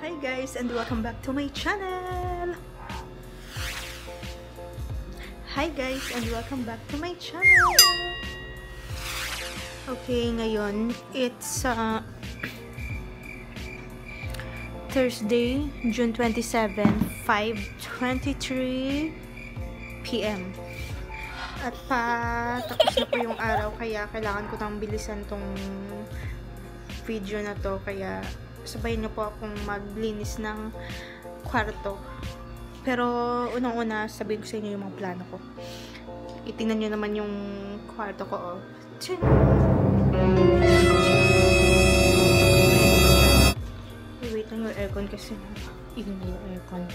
Hi guys, and welcome back to my channel. Hi guys, and welcome back to my channel. Okay, ngayon it's Thursday, June 27, 5:23 PM. At tapos na po yung araw, kaya kailangan ko nang bilisan tong video na to, kaya sabayin niyo po akong maglinis ng kwarto. Pero unang-una, sabihin ko sa inyo yung mga plano ko. Itingnan niyo naman yung kwarto ko, oh. Wait lang yung aircon kasi ingay yung aircon.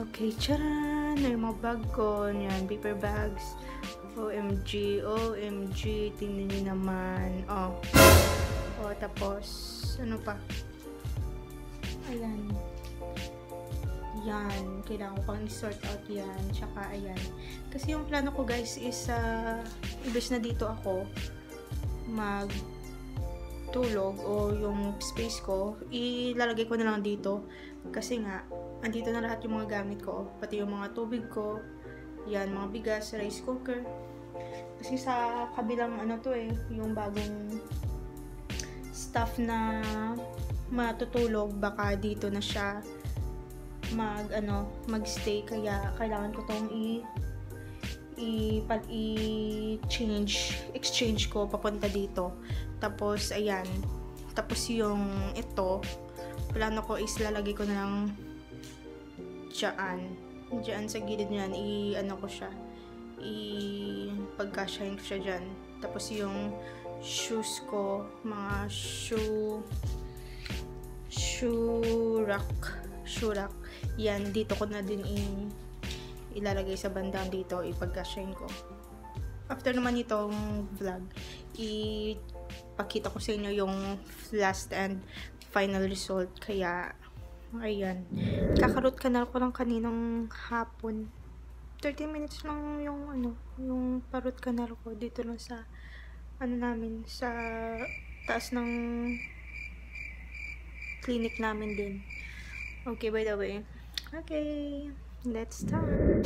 Okay, charan! Yung mga bag ko, yan, paper bags. OMG, OMG, tingnan niyo naman. Oh. O, tapos, ano pa? Ayan. Yan. Kailangan ko pang i-sort out yan. Tsaka, ayan. Kasi yung plano ko, guys, is, imbes na dito ako magtulog o yung space ko, ilalagay ko na lang dito. Kasi nga, andito na lahat yung mga gamit ko. Pati yung mga tubig ko. Yan, mga bigas, rice cooker. Kasi sa kabilang, ano to yung bagong stuff na matutulog, baka dito na siya magstay, kaya kailangan ko tong exchange ko papunta dito. Tapos ayan, tapos yung ito, plano ko is lalagay ko na lang diyan sa gilid niyan, pagkasyahin ko siya dyan. Tapos yung shoes ko, mga shoe rack, yan, dito ko na din ilalagay sa bandang dito, ipagkasyahin ko. After naman itong vlog, ipakita ko sa inyo yung last and final result. Kaya ayan, kakarot canal ko lang kaninang hapon. 30 minutes lang yung parot canal ko dito lang sa namin, sa taas ng clinic namin din. Okay, by the way. Okay, let's start.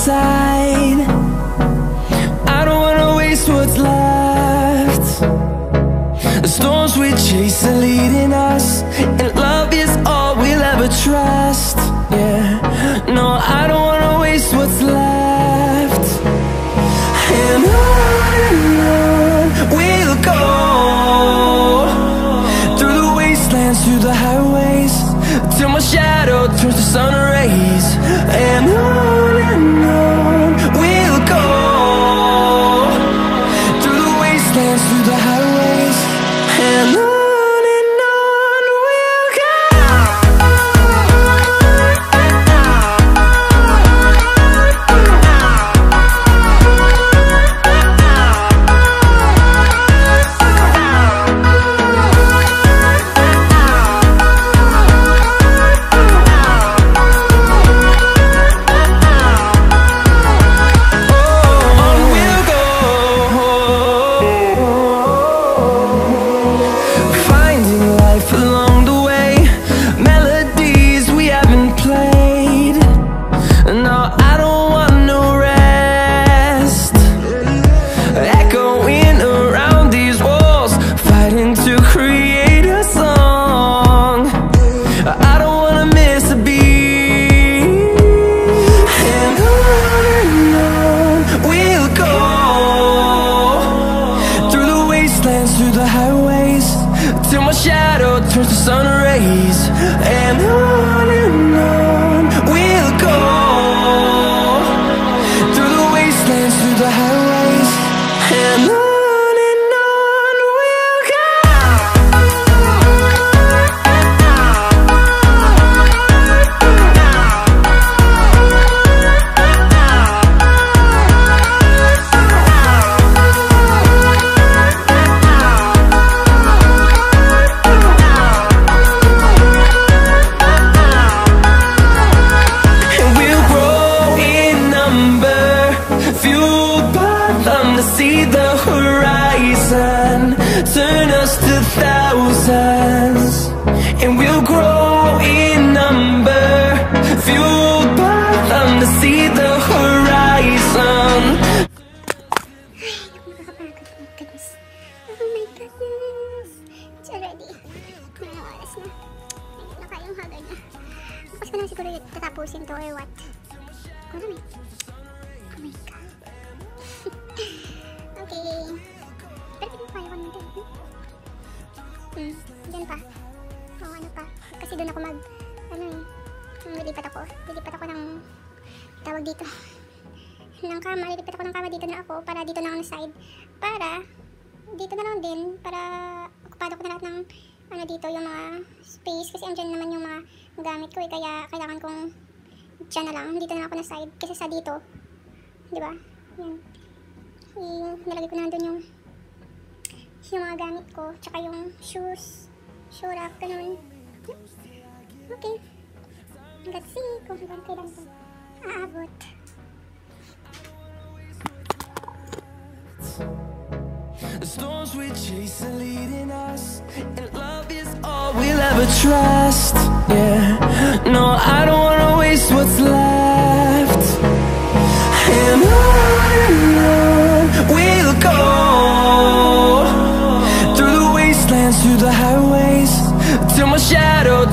side. I don't wanna waste what's left. The storms we chase are leading us, and love is all we'll ever trust. Yeah, no, I don't wanna waste what's left. And on we'll go, through the wastelands, through the highways, till my shadow turns to sun rays. And on we'll go, through the wastelands, through the highways, and on we'll go. Through the highways, till my shadow turns to sun rays. And on we'll go, through the wastelands, through the highways, and on we'll go. See the horizon turn us to thousands, and we'll grow in number, fueled by them to see the horizon. Oh my goodness, it's already maraming oras na. Nakayong hagad na. Tapos ko lang siguro tatapusin to or what. Ano eh? Oh my god. Okay. Pero pinapaya ko nito. Diyan pa. O ano pa. Kasi doon ako lilipat ako ng tawag dito. Ng kama. Lilipat ako ng kama dito na ako para dito na ako na side. Para dito na lang din. Para okupado ko na lahat ng dito yung mga space. Kasi andyan naman yung mga gamit ko kaya kailangan kong dyan na lang. Dito na ako na side. Kasi sa dito. Diba? Yan. Nalagay ko na doon yung mga gamit ko, tsaka yung shoe rack, ganun. Okay. Let's see kung hanggang kailan ito aabot. The storms we chase are leading us, and love is all we'll ever trust. Yeah, no, I don't wanna waste what's left. And on we'll go, through the wastelands, through the highways, till my shadow